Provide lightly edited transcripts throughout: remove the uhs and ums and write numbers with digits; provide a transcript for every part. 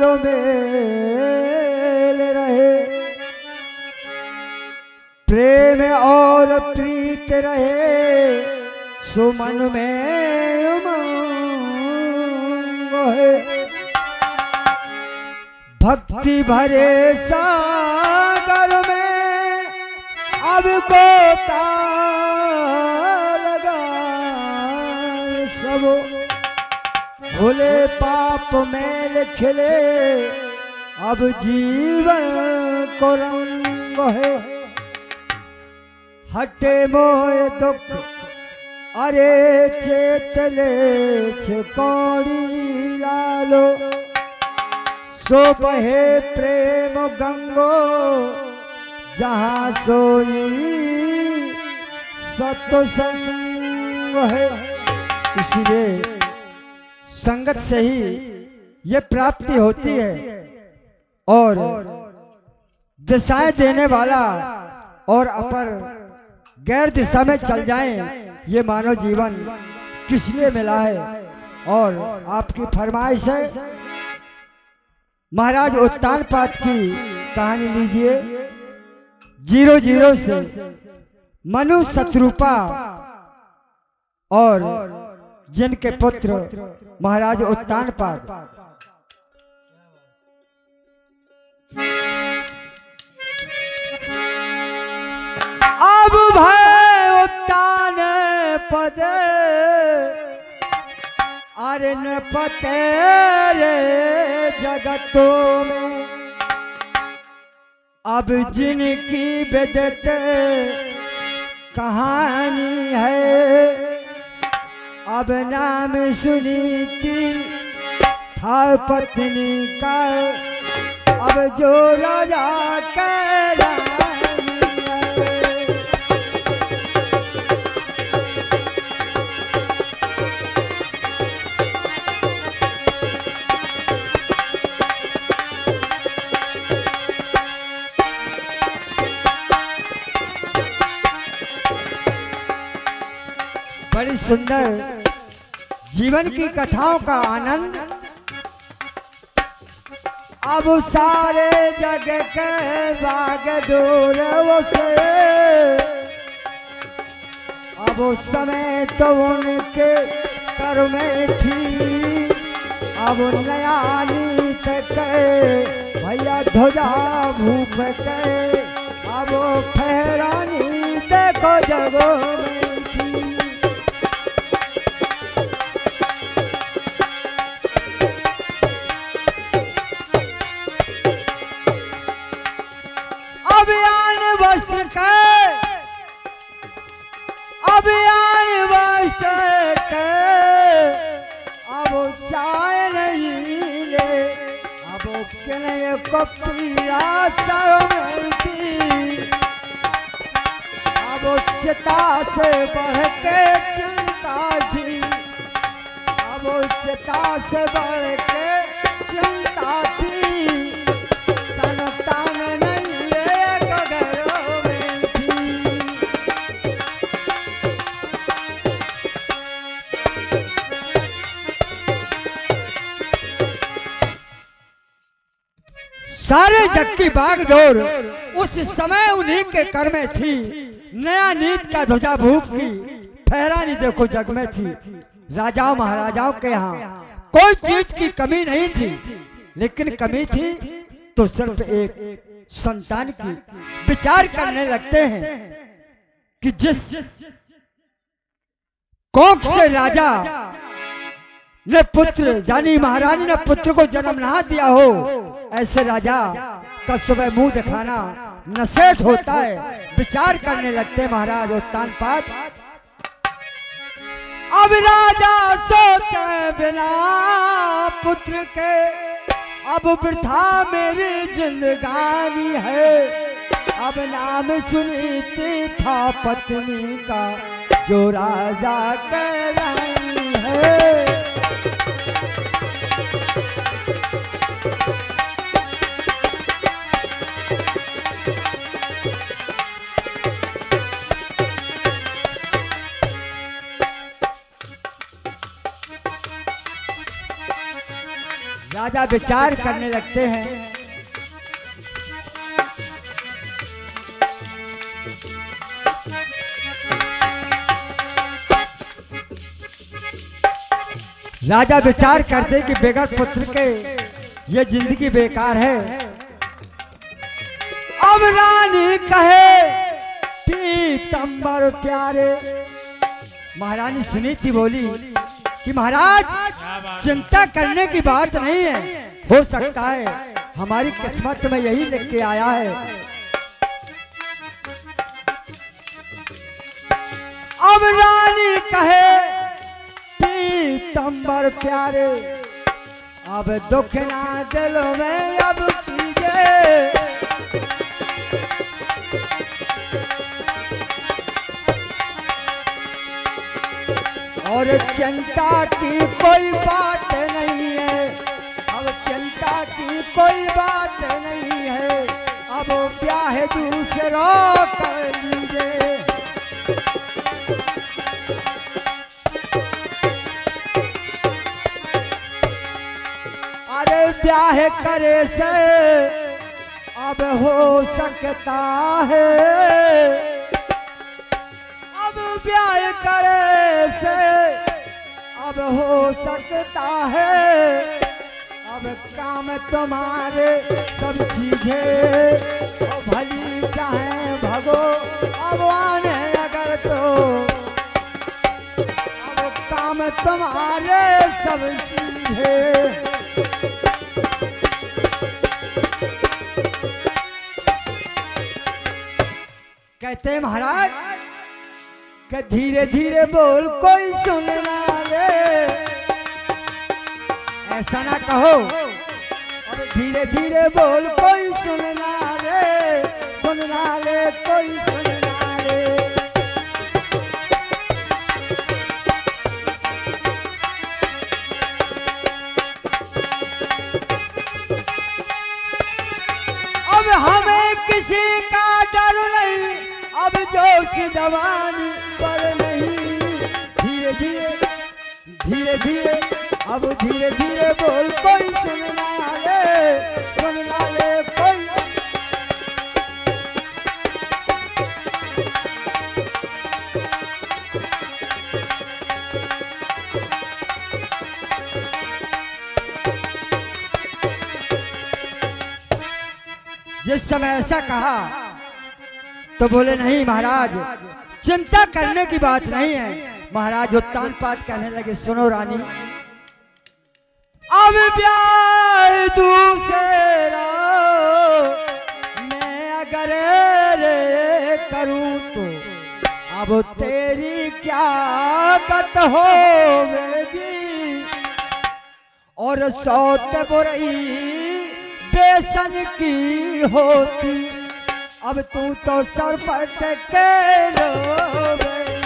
चारों मेल रहे, प्रेम और प्रीत रहे, सुमन में उमंग है। भक्ति भरे सागर में अब गोता लगा, सब भूले पाप मैल खिले, अब जीवन को रंग है। हटे मोह दुख अरे चेतले कौड़ी लालो, सो बहे प्रेम गंगो जहाँ सोई सत्संग है। इसलिए संगत से ही ये प्राप्ति होती है, और दिशाएं देने वाला और अपर गैर दिशा में चल जाएं, ये मानव जीवन किस लिए मिला है। और आपकी फरमाइश है महाराज उत्तानपाद की कहानी लीजिए। 00 से मनु शत्रुपा और जिनके पुत्र महाराज उत्तानपाद। अब भय उत्तान पद अरे न पते रे जगतों में, अब जिनकी विदित कहानी है, अब नाम सुनी थी था पत्नी का, अब जो राजा का बड़ी सुंदर जीवन की कथाओं का आनंद अब सारे जग के बाग दूर से, अब उस समय तो उनके कर में थी, अब नया नीत के भैया ध्वजा भूप के, अब फहरानी देखो जगो में थी। अभियान वस्त्र के अब चाय नहीं ले, अब किन्हीं को पिया शर्मिंदी, अब चिता से बढ़ के चिंता थी, अब चिता से बढ़ के चिंता थी, संतान सारे जग की बागडोर उस समय उन्हीं के कर में थी, नया नीत का ध्वजा भूप की फहरानी देखो जग में थी। राजाओं महाराजाओं के यहाँ कोई चीज की कमी नहीं थी, लेकिन कमी थी तो सिर्फ एक संतान की। विचार करने लगते हैं कि जिस कोख से राजा ने पुत्र यानी महारानी ने पुत्र को जन्म ना दिया हो, ऐसे राजा का सुबह मुंह दिखाना नसेठ होता है। विचार करने लगते महाराज उत्तानपाद। अब राजा सोचे बिना पुत्र के, अब वृथा मेरी जिंदगानी है, अब नाम सुनीति था पत्नी का जो राजा कह रही है। राजा विचार करने लगते हैं। राजा विचार करते कि बेगर पुत्र के ये जिंदगी बेकार है। अब रानी कहे पीतंबर प्यारे। महारानी सुनी थी, बोली कि महाराज चिंता करने की बात नहीं है, हो सकता है हमारी किस्मत में यही लिख के आया है। अब रानी कहे पीतंबर प्यारे, अब दुख ना दिल में अब कीजिए। और चिंता की कोई बात नहीं है, अब चिंता की कोई बात नहीं है, अब ब्याह दूसरों कर लीजिए। अरे ब्याह करे से अब हो सकता है, अब ब्याह करे से अब हो सकता है, अब काम तुम्हारे सब चीजें और भली चाहे भगो भगवान है अगर तो, अब काम तुम्हारे सब चीजें। कहते हैं महाराज कि धीरे धीरे बोल कोई सुनना ले, ऐसा ना कहो। अब धीरे धीरे बोल कोई सुनना ले, सुनना ले कोई सुनना ले। अब हमें किसी का डर नहीं, अब जोश जवानी पर नहीं। धीरे धीरे धीरे धीरे अब धीरे धीरे बोल कोई सुनना ले कोई। जिस समय ऐसा कहा तो बोले नहीं महाराज चिंता करने की बात नहीं है। महाराज उत्तान पात कहने लगे, सुनो रानी, अब ब्याह दूसरा मैं अगर रे करूं तो अब तेरी क्या गत होगी। और सौत बुराई बेसन की होती, अब तू तो सर पर टेके रोवेगी।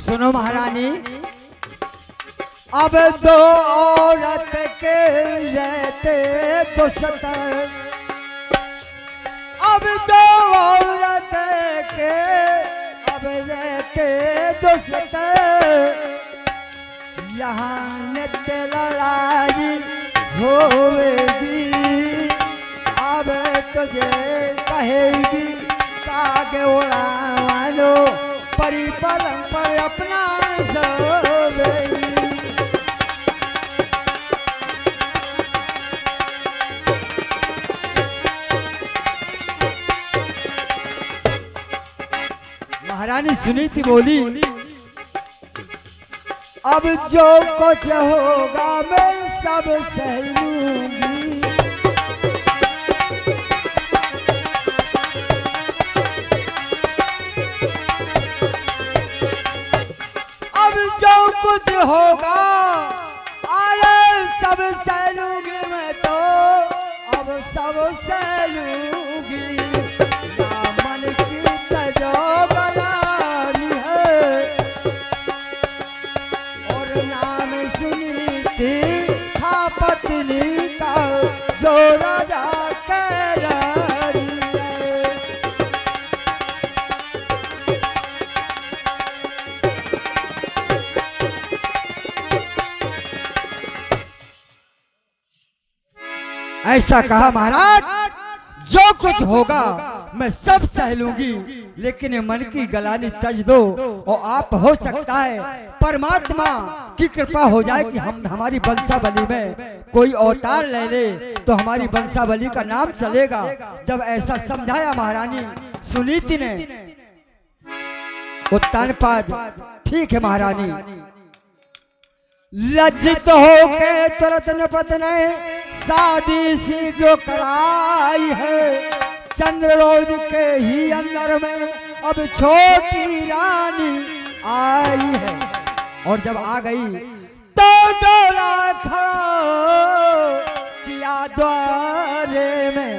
सुनो महारानी, अब दो औरत के रहते तो सतर, अब दो औरत के अब रहते तो सतर, यहाँ नित्य लड़ाई होवेगी। अब तुझे कहेगी कागे उड़ावानो, परी पलंग पर अपना सोवेगी। महारानी सुनी थी, बोली अब जो कुछ होगा मैं सब सह लूंगी। अब जो कुछ होगा अरे सब सह लूंगी मैं तो, अब सब सह लूंगी। मन की तजो बनानी है और नाम सुनी थी था पत्नी का जो राजा कह रही है। ऐसा कहा महाराज, जो कुछ होगा मैं सब सह लूंगी, लेकिन ये मन की गलानी तज दो। और आप हो सकता है परमात्मा की कृपा हो जाए कि हम हमारी वंशावली में कोई अवतार ले ले तो हमारी वंशावली का नाम चलेगा। जब ऐसा समझाया महारानी सुनीति ने, उत्तानपाद, ठीक है महारानी। लज्जित हो के तुरंत नृपत ने शादी सी जो कराई है, चंद्र रोज के ही अंदर में अब छोटी रानी आई है। और जब आ गई तो डोला खड़ा किया द्वारे में,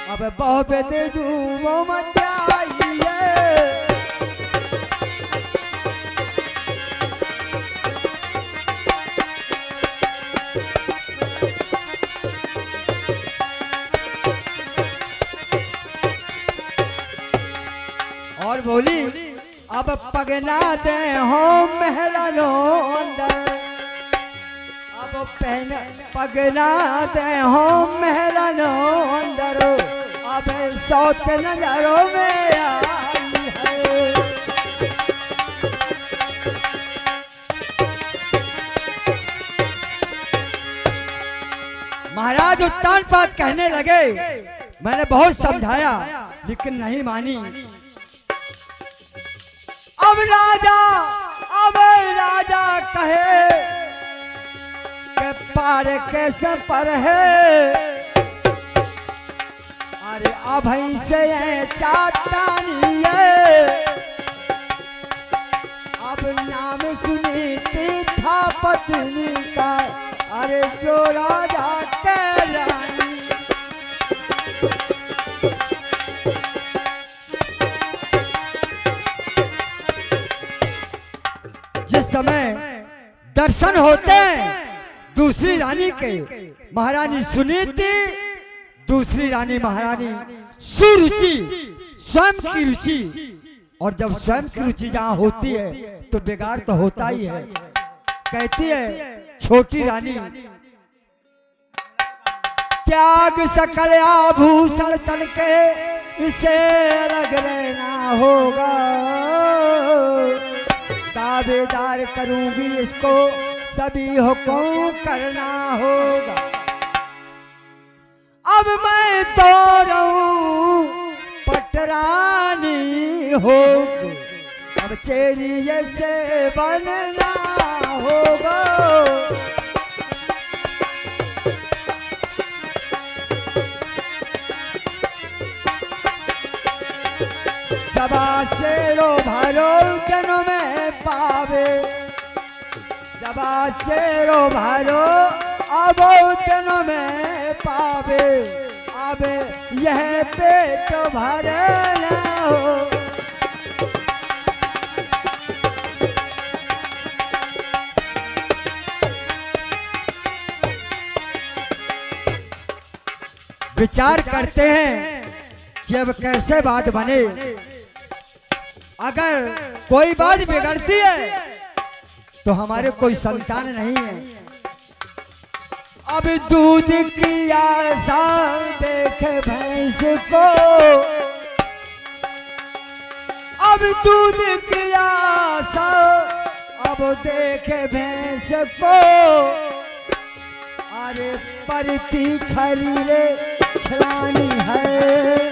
अब बहुत धूम मचाई है। और बोली, अब पगना दे हो महलानो अंदर, अब पगना दे हो महलानो अंदर, अब सौत नजरों में आई है। महाराज उत्तानपाद कहने लगे, मैंने बहुत समझाया लेकिन नहीं मानी। अब राजा कहे कि पार कैसे पर है, अरे अब से चातानी है। अब नाम सुनीति था पत्नी का, अरे जो राजा के रानी। जिस समय दर्शन होते हैं दूसरी रानी के, महारानी सुनीति, दूसरी रानी महारानी सुरुचि, स्वयं की रुचि। और जब स्वयं की रुचि जहाँ होती है तो बिगाड़ तो होता ही है। कहती है छोटी रानी, त्याग सकल आभूषण तन के, इसे अलग रहना होगा। दावेदार करूंगी इसको, सभी हुक्म करना होगा। अब मैं तो रहूं पटरानी होगी, अब चेरी से बनना होगा। जबा शेरो भरो जन्म में पावे, जबा शेरो भरो अब जन्म में पावे, अब यह पेट भरे न हो। विचार करते हैं कि अब कैसे बात बने। अगर कोई बात बिगड़ती है तो हमारे कोई संतान नहीं है। अब दूध की आशा देखे भैंस को, अब दूध की आशा अब देखे भैंस को, अरे परती खरीरे खिलानी है।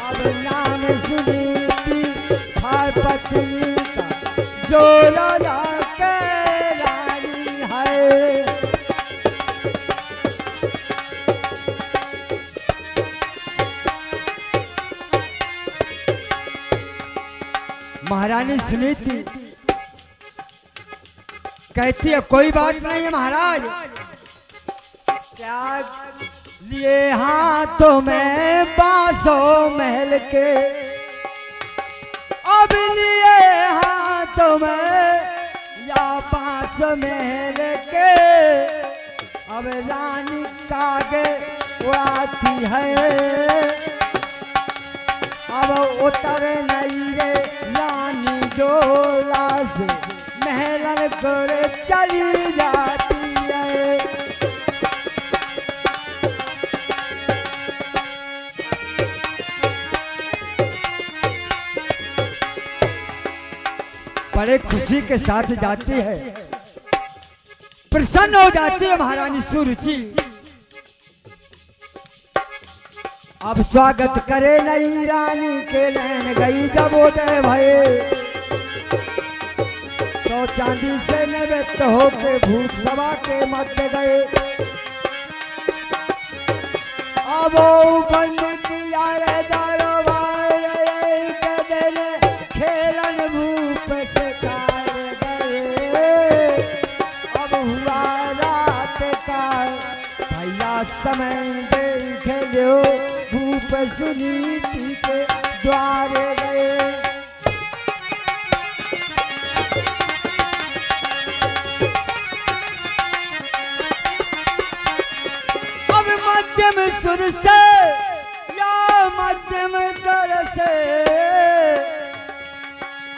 अब नाम सुनीति था पत्नी का, जो राजा के रानी है। महारानी सुनीति कहती है कोई बात नहीं है महाराज, त्याग लिए हाथों में बांसों महल के, अब लिए हाथों में या बांस महल के, अब रानी कागे उड़ाती है। अब उतर नहीं रे रानी डोला से, महलन कर चली जाती है। बड़े खुशी के साथ जाती है, प्रसन्न हो जाती है महारानी सुरुचि। अब स्वागत करे नई रानी के नैन गई जब उदय भये, तो चांदी से निवृत्त होके भूत सभा के मध्य गए। अब बंद किया रे दरबार के दिन खेलन भूप से कार गए। अब हुआ रात का भैया समय देख लो, भूप सुनीति के द्वारे गए। मध्यम सुर से या मध्यम दर से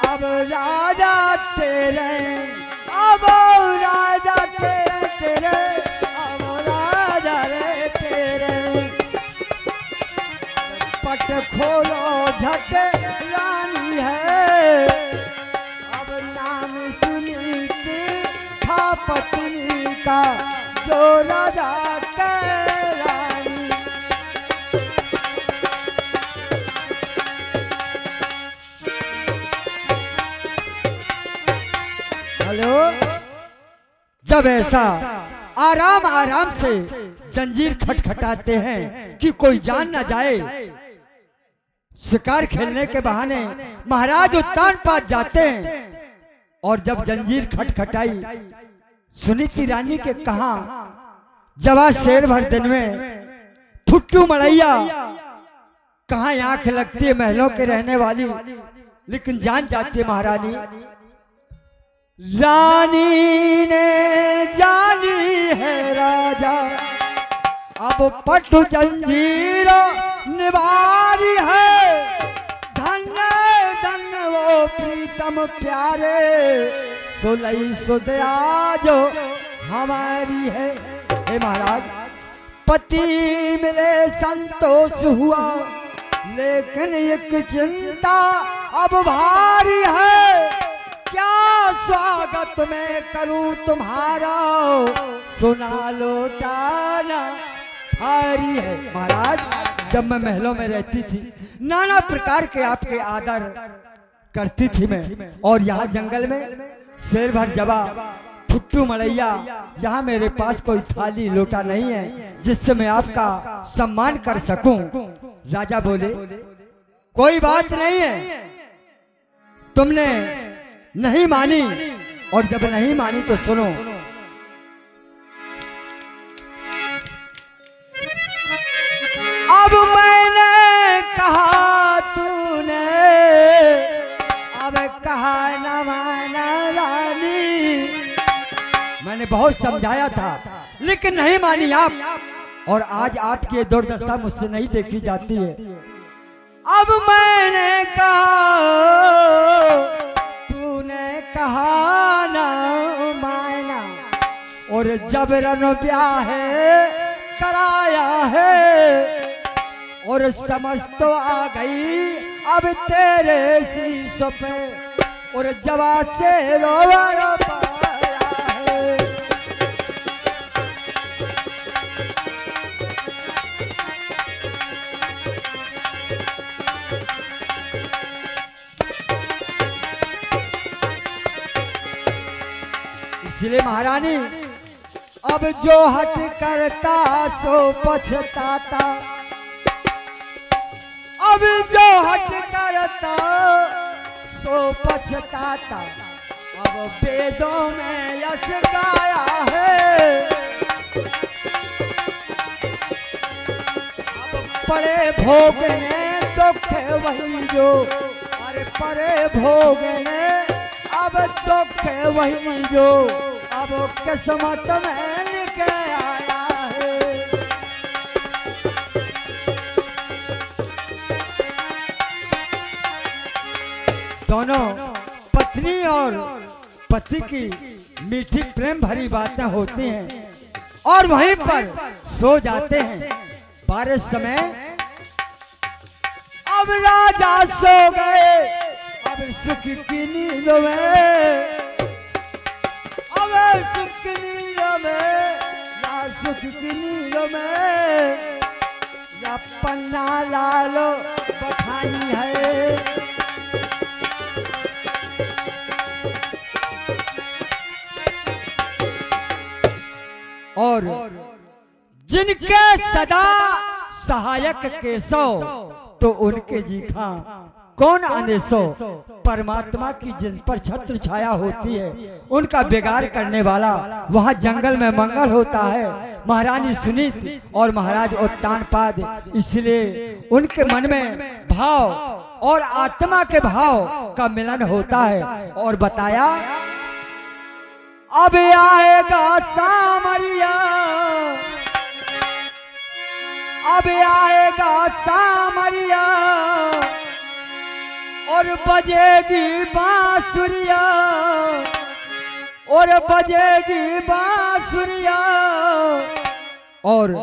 अब राजा तेरे, अब राजा तेरे तेरे, अब राजा रे तेरे। पट खोलो झट रानी है, अब नाम सुनीति था पत्नी का जो राजा का। हेलो, जब ऐसा आराम आराम से जंजीर खटखटाते हैं कि कोई जान न जाए, शिकार खेलने के बहाने महाराज उत्तान पास जाते हैं। और जब जंजीर खटखटाई, सुनीति रानी के कहा जवा शेर भर दिन में फुट्टू मड़ैया, कहाँ आंख लगती है महलों के रहने वाली, लेकिन जान जाती है महारानी। रानी ने जानी है राजा, अब पटु जंजीर निवारी है। धन्य धन्य वो प्रीतम प्यारे, सुलई सुदया जो हमारी है। हे महाराज, पति मिले संतोष हुआ, लेकिन एक चिंता अब भारी है। क्या स्वागत मैं करूं तुम्हारा, सुना लोटाना भारी है। महाराज, जब मैं महलों में रहती थी, नाना प्रकार के आपके आदर करती थी मैं, और यहाँ जंगल में शेर भर जवा फुट्टू मड़ैया, यहाँ मेरे पास कोई थाली लोटा नहीं है जिससे मैं आपका सम्मान कर सकूं। राजा बोले, कोई बात नहीं है, तुमने नहीं मानी, और जब नहीं मानी तो सुनो। अब मैंने कहा तूने, अब कहा न माना रानी। मैंने बहुत समझाया था, लेकिन नहीं मानी आप, और आज आपकी दुर्दशा मुझसे नहीं देखी जाती है। अब मैंने कहा, तूने कहा ना माना, और जबरन ब्याह कराया है, और समझ तो आ गई अब तेरे शीशों पे, और जवा से रोवा पाया है। इसलिए महारानी, अब जो हट करता सो पछताता, अब जो हट करता सो पछताता। अब वेदों में यश गाया है, अब पड़े भोगने दुख वही जो, अरे पड़े भोगने अब दुख वही जो, अब किस्मत में लिख आया है। दोनों पत्नी और पति की मीठी प्रेम भरी बातें होती हैं, और वहीं पर सो जाते हैं। बारिश समय अब राजा सो गए, अब अब सुख की नींद में, अब सुख की नींद में, या सुख की नींद में, या पन्ना लालो बखानी है। और जिनके सदा सहायक केशव, तो उनके जीखा कौन अनेसो। परमात्मा की जिन पर छत्र छाया होती है, उनका बिगाड़ करने वाला वहाँ जंगल में मंगल होता है। महारानी सुनीत और महाराज उत्तानपाद, इसलिए उनके मन में भाव और आत्मा के भाव का मिलन होता है। और बताया अब आएगा सामरिया, अब आएगा सामरिया, और बजेगी बांसुरिया, और बजेगी बांसुरिया। और